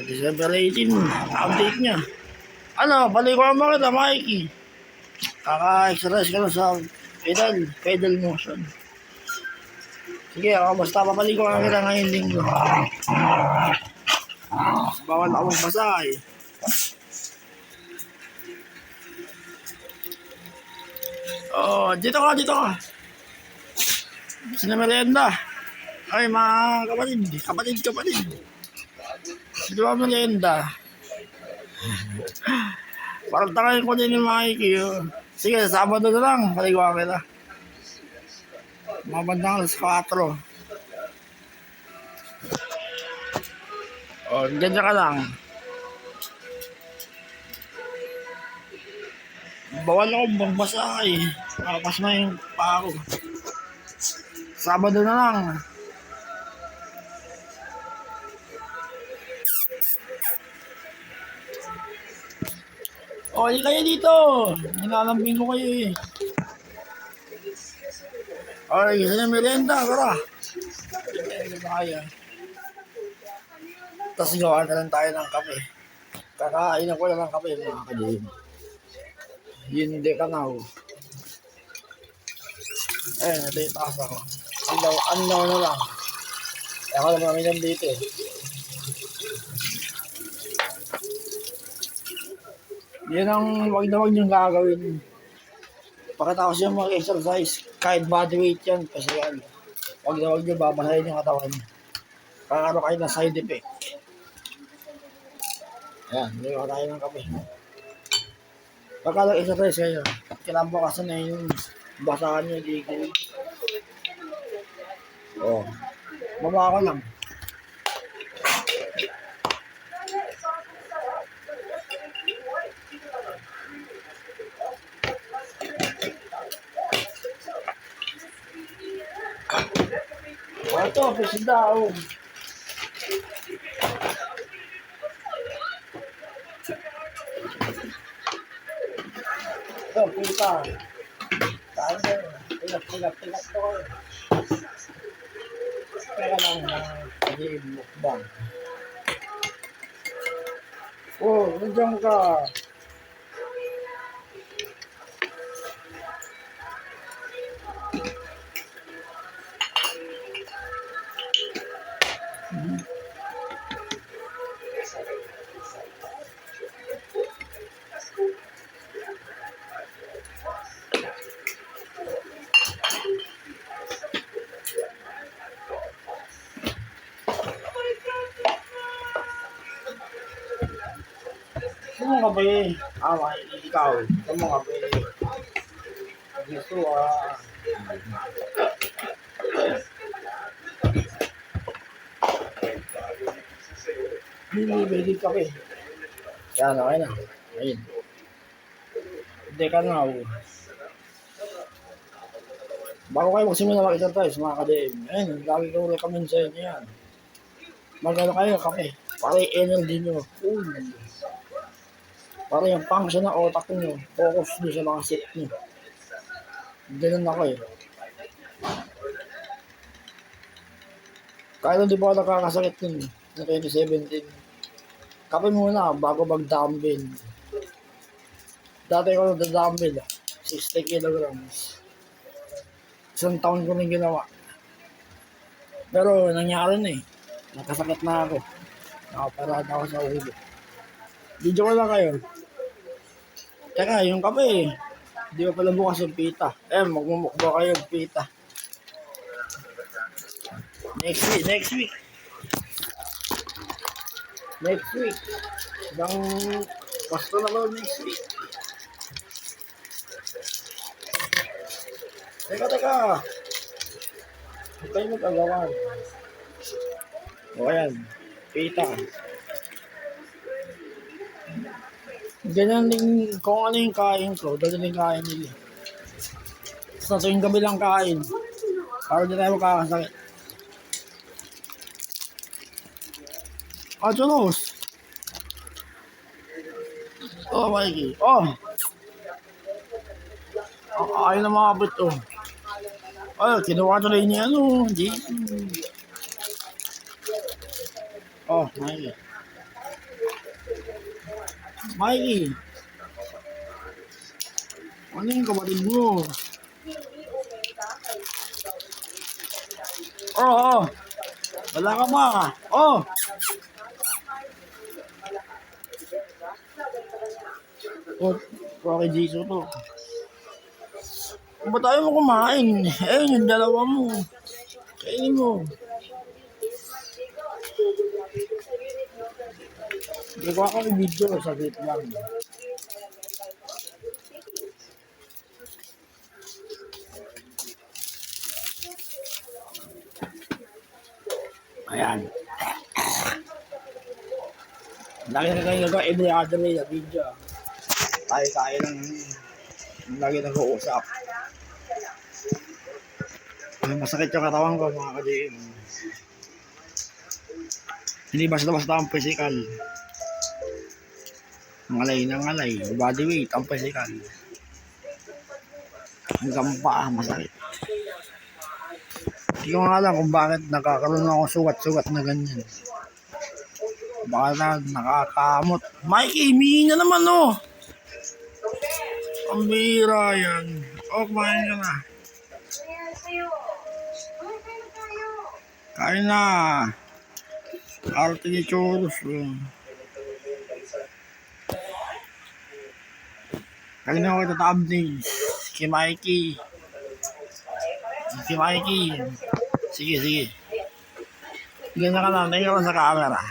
December 18, update niya. Ano, balikuan mo kita, Mikey. Kaka-exercise ka na sa pedal motion. Sige, ako basta papalikuan kita ngayong linggo. Bawal ako magbasa eh. Dito ka. Sinamerienda. Ay, mga kapatid. Dito ka merienda. Parang takayin ko din yung Mikey. Sige, Sabado na lang. Paliguan kita. Mabandang alas 4. Ganyan ka lang. Bawal ako magbasa eh. Nakapas na yung paa ko. Sabado na lang. Hindi kayo dito. Nilalambing ko kayo eh. Gusto na merienda, tara. Kaya. Tapos gawa na lang tayo ng kape. Kakain ko na ng kape, mga kadin. Hindi ka na ho. Ito yung taas ako. Andaw na lang. Ako lang namin yan dito eh. Yan ang wag niyong gagawin. Pagkatapos yung mag-exercise, kahit body weight yan, kasi yan. Wag niyo babasahin yung katawan. Kakaroon kayo ng side effect. Ayan, hindi ko tayo ng kape. Pagka nag-exercise kayo, kailangan po kasi na yung basahan nyo, ligid. Baba ko lang. Ito, pisida o. Ito, pita. Saan ko? Tigat to ko. Kaya lang mukbang. Nandiyan ka. Sino ka ba eh? Ikaw. Sino ka ba eh? Dito Hindi ka ba eh? Yan, okay na. Ayun. Hindi ka na ako. Bago kayo magsimula mag-exercise, mga ka-DM. Ayun, lagi ko recommend sa inyo yan. Magano kayo, kape. Para yung energy nyo. Para yung function ng otak nyo, focus nyo sa mga set nyo. Ganun ako eh. Kaya di ba ako nakakasakit nun na 2017. Kape muna bago mag-dumbbell. Dati ko nag-dumbbell 60 kilograms. Isang taon ko rin ginawa. Pero nangyari na eh. Nakasakit na ako. Nakaparada ako sa ulo. Video ko lang kayo. Teka, yung kape, di ba pala bukas yung pita? Magmumukba kayo yung pita. Next week. Ibang Pasko na ba next week? Teka. Huwag kayo mag-agawan. Ayan, pita. Ganyan din kung ano yung kain ko, dadalhin kain nila. Sa tuwing gabi lang kain. Para di tayo makakasakit. Chulos! Mikey. Ayaw na makabot kinuha tuloy niya Mikey. Mikey, ano yung kapatid mo? Oo, wala ka ba? Oh, oh, okay, Jisoo to. Ba't tayo mo kumain? Eh, yung dalawa mo. Kainin mo. Gagawa ka ng video, saglit lang. Ayan. Lagi na kayo gagawa, every other day na video. Tayo lang, lagi nag-uusap. Masakit yung katawan ko, mga ka-GM. Hindi basta-basta ang physical. Ngalay na ngalay, body weight ang physical. Hanggang paa, masakit. Hindi ko nga alam kung bakit nakakaroon ako sugat-sugat na ganyan. Baka na nakakamot. Mikey, mihin na naman oh! Ang bira yan. Oh, kumain ka na. Kain na. Arte ni Choros. Kain na ako ito thumbnails. Si Mikey. Si Mikey. Sige. Ganyan ka na. Tingnan ka sa camera.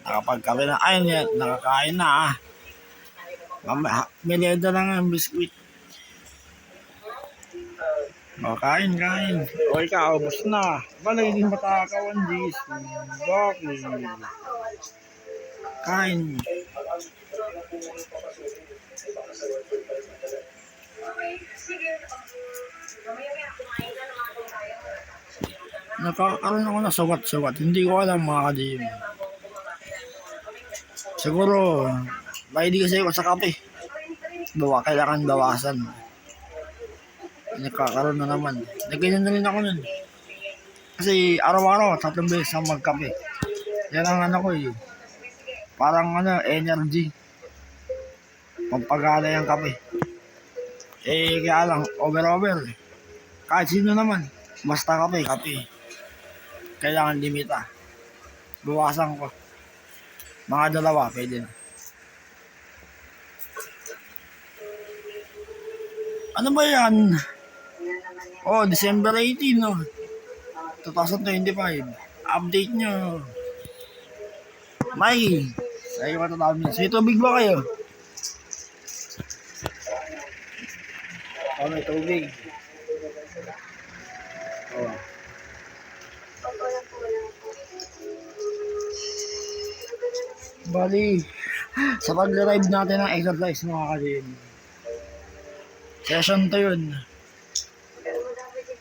Nakapagkape na. Ay, nakakain na ah. Meleda lang ang biskuit. O, kain. O, ikaw, ubos na. Balay din matakawan, Jis. Bakit? Kain. Nakakaroon ako na sugat. Hindi ko alam mga ka-GM. Siguro, hindi kasi ako sa kape. Kailangan bawasan. Nagkakaroon na naman. Nagganyan na rin ako nun. Kasi araw-araw, 3 beses ako magkape. Yan ang ano ko eh. Parang energy. Pampagana yung kape. Eh, kaya lang, over. Kahit sino naman, basta kape. Kailangan limita. Bawasan ko. Mga 2, pwede na. Ano ba yan? Oh, December 18, no? 2025. Update nyo. Mikey, sa'yo ka tatawag niya. Sa tubig ba kayo? Oh, may tubig. Oh. Bali, sa pag-drive natin ng exercise mga ka-GM. Session to yun.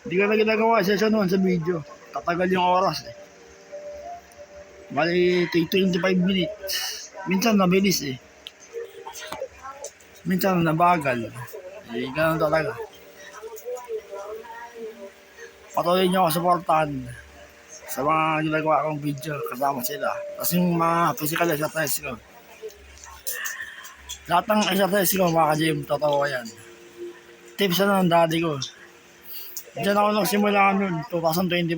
Hindi ko na ginagawa session 1 sa video. Tatagal yung oras eh. Bali, 25 minutes. Minsan nabilis eh. Minsan nabagal. Eh, ganun talaga. Patuloy nyo ako supportan sa mga ginagawa kong video, kasama sila. Kasi yung mga physical exercise ko. Lahat ng exercise ko mga ka-GM, totoo yan. Tips na ng daddy ko. Diyan ako nagsimula noon, 2024.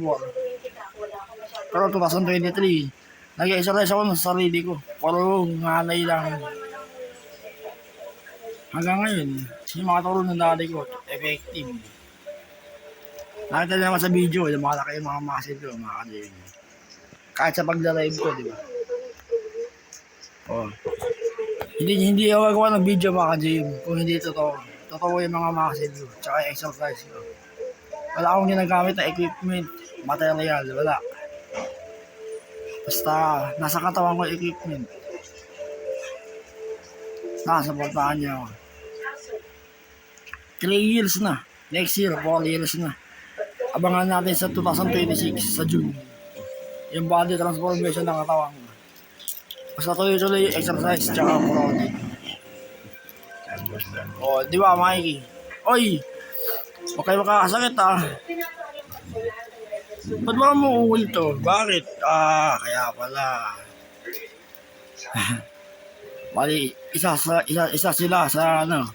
Pero 2023, nag-exercise ako sa sarili ko. Puro ngalay lang. Hanggang ngayon, yung mga turo ng daddy ko, effective. Nakita naman sa video, yung malaki yung mga muscle ko, mga ka-GM. Kahit sa pagda-live ko, di ba? Oh. Hindi ako gagawa ng video mga ka-GM kung hindi totoo. Totoo yung mga muscle ko, tsaka yung exercise ko. Wala akong ginagamit na equipment, material, wala. Basta, nasa katawan ko yung equipment. Nakasaportahan niya ako. 3 years na. Next year, 4 years na. Abangan natin sa 2026, sa June. Yung body transformation ng katawan ko. Basta tuloy-tuloy yung exercise tsaka protein. O, di ba, Mikey? Oy! Huwag kayo makakasakit ah. Ba't ba mo uuwi to? Bakit? Kaya pala. Bali, isa sila sa ano,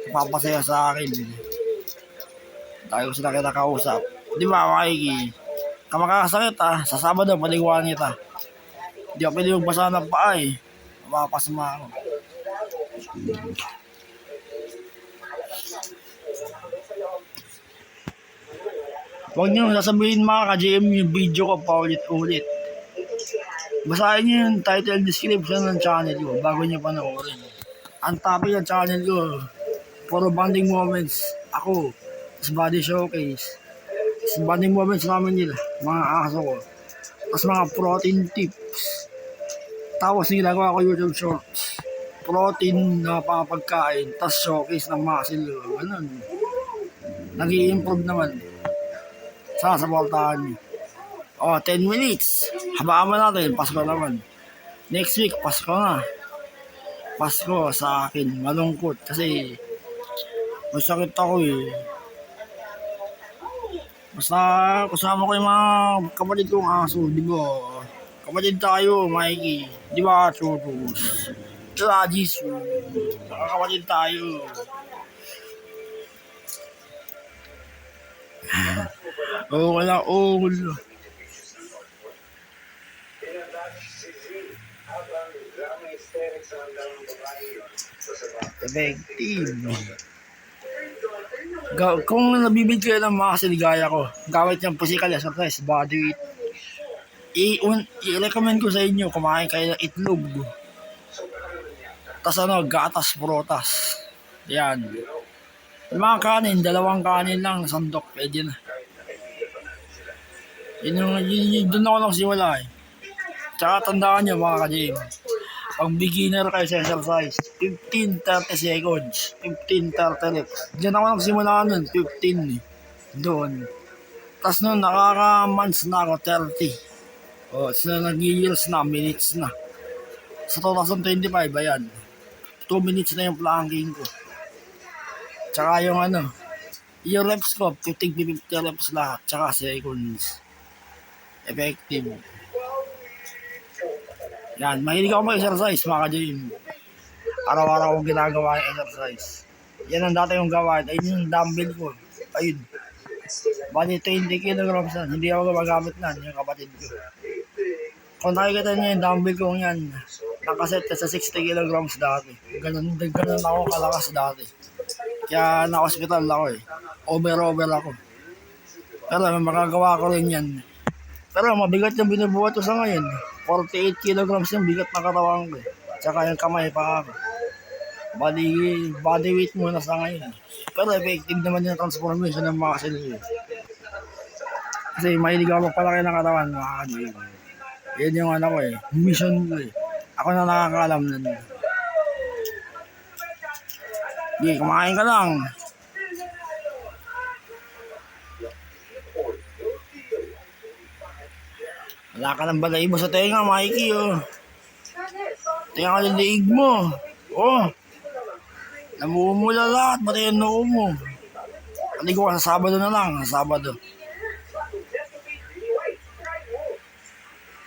papasaya sa akin. Tayo sila kinakausap. Di ba, Mikey? Kamakakasakit sa Sabado, paliguan kita. Di ako pwede magbasa ng paa mapapasma ako. Huwag niyo sasabihin mga ka-GM yung video ko paulit-ulit. Basahin niyo yung title description ng channel ko bago niyo panoorin. Ang topic ng channel ko, puro bonding moments. Ako, sa body showcase. Sa bonding moments namin nila, mga aso ko. Tapos mga protein tips. Tapos ginagawa ko YouTube shorts. Protein na pagkain, tapos showcase ng muscle ko. Ganun. Nag-i-improve naman. Sana sa voltahan niyo. 10 minutes. Habaan mo natin, Pasko naman. Next week, Pasko na. Pasko sa akin, malungkot kasi masakit ako Basta kasama ko yung mga kapatid kong aso, di ba? Kapatid tayo, Mikey. Di ba, Churros? Diba, Jesus? Kapatid tayo. Wala. Effective. Kung nabibig kayo ng mga kasaligaya ko, gamit yung physical exercise, body weight, i-recommend ko sa inyo, kumain kayo ng itlog. Tas gatas, protas. Yan. Yung mga kanin, 2 kanin lang, sandok, pwede na. Doon ako nagsimula Tsaka tandaan nyo mga ka-gym. Pag beginner kayo sa exercise, 15-30 seconds, 15-30 reps. Diyan ako nagsimula nun, 15 Doon. Tapos nun, nakaka-months na ako, 30. So nag-years na, minutes na. Sa 2025, ayan. 2 minutes na yung planking ko. Tsaka yung yung reps ko, 50 reps lahat, tsaka seconds. Effective. Yan, mahilig ako mag-exercise mga ka-gym. Araw-araw akong ginagawa yung exercise. Yan ang dati yung gawain. Ayun yung dumbbell ko. Ayun. Bali 20 kilograms na. Hindi ako gumagamit na. Yung kapatid ko. Kung nakikita niyo yung dumbbell ko yan, nakaset sa 60 kilograms dati. Ganun ako kalakas dati. Kaya na-hospital ako Over ako. Pero makagawa ko rin yan. Pero mabigat yung binubuhat ko sa ngayon. 48 kilograms yung bigat na katawan ko Tsaka yung kamay pa ako. Body weight muna sa ngayon. Pero effective naman yung transformation ng muscle ko Kasi mahilig ako magpalaki ng katawan mga ka-gym. Yan yung mission ko Ako na nakakaalam nun. Kumain ka lang. Wala ka ng balay mo sa tenga, Mikey, Tenga ka ng liig mo. Namumula lahat, pati yung noo mo. Paligo ka sa Sabado na lang, sa Sabado.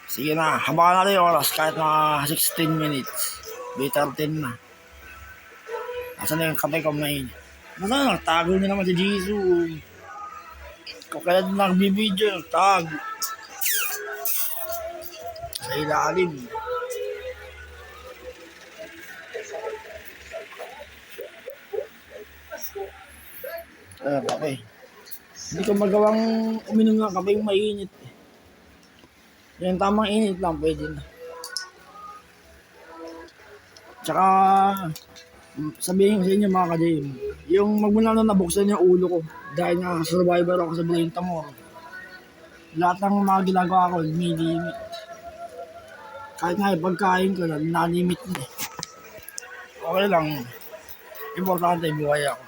Sige na, habakan natin yung oras kahit mga 16 minutes. B13 na. Asan na yung kape ko mainit? Nasa tago niya naman si Jesus. Kung kailan nagbibideo, tago. Sa ilalim. Kape. Hindi ko magawang uminom ng kape yung mainit. Yung tamang init lang pwede na. Tsaka sabihin ko sa inyo mga ka-gym, yung magmula na nabuksan yung ulo ko dahil nga survivor ako sa Blantamore. Lahat ng mga ginagawa ko, may limit. Kahit nga pagkain ko na, na-limit na Okay lang. Importante, buhay ako.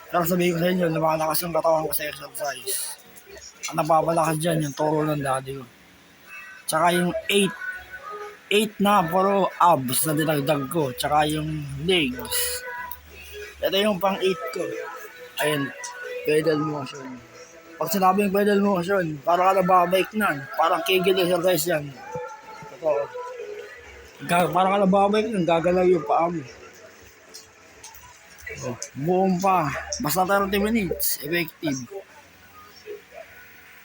Pero sabihin ko sa inyo, napakalakas yung katawan ko sa exercise. Ang napapalakas dyan, yung toro ng daddy ko. Tsaka yung 8 na puro abs na dinagdag ko. Tsaka yung legs. Ito yung pang 8 ko. Ayun, pedal motion. Pag sinabing pedal motion, parang ka nababike na. Parang kegel exercise yan. Totoo. Parang ka nababay ka, gagalaw yung paa mo. Oh, buong pa. Basta 30 minutes. Effective.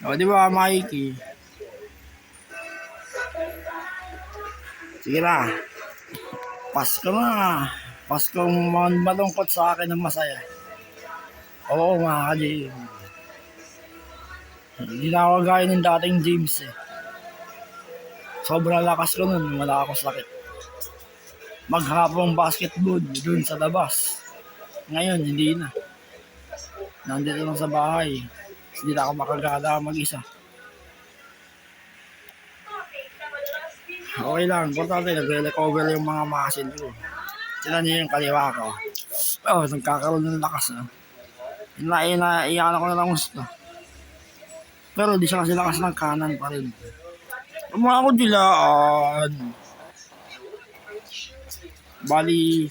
O, di ba, Mikey? Sige na. Pasko na. Paskong malungkot sa akin ng masaya. Oo, mga ka-Jim. Hindi na ako gaya ng dating James eh. Sobrang lakas ko nun, wala ako sakit. Maghapong basketball dun sa labas. Ngayon, hindi na. Nandito lang sa bahay. Hindi na ako makagala mag-isa. Okay lang, importante nagre-recover yung mga muscle ko. Sila niyo yung kaliwa ko. Oh, nagkakaroon ng lakas na. Iyan ako na lang gusto. Pero di siya kasi lakas ng kanan pa rin. Mga ako dilaan. Bali,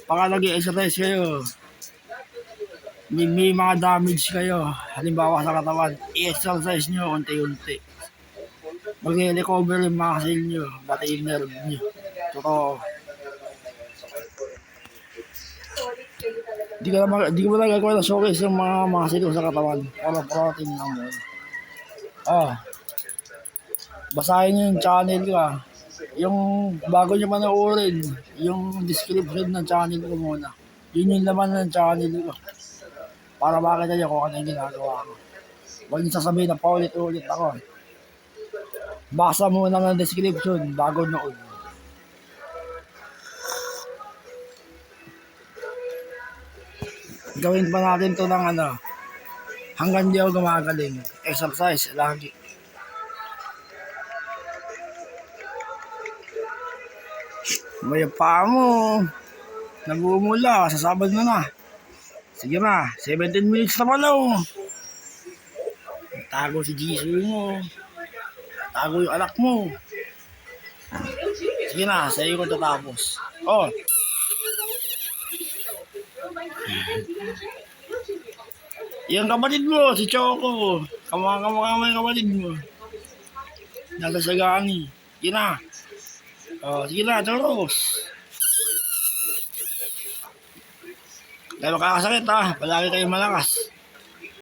paka nag-exercise kayo, may mga damage kayo. Halimbawa sa katawan, i-exercise nyo unti-unti. Mag-recover yung muscle nyo, pati yung nerve nyo. Totoo. Di ko na gagawin na showcase yung mga muscle ko sa katawan. Para protein lang mo. Basahin nyo yung channel ko Yung bago nyo panoorin, yung description ng channel ko muna. Yun yung laman ng channel ko. Para makita nyo kung ano yung ginagawa ko. Huwag nyo sasabihin na paulit-ulit ako. Basa muna ng description bago noon. Gawin pa natin to ng hanggang di ako gumagaling. Exercise lagi. May paa mo. Nagmumula. Sa Sabado na. Sige na. 17 minutes na pala. Tago si Jisoo mo. Tago yung anak mo. Sige na. Sa iyo ko tatapos. Yung kapatid mo. Si Choco. Kamukha yung kapatid mo. Nasa sagani. Sige na. Sige na, Choros. Kaya makakasakit palagi kayong malakas.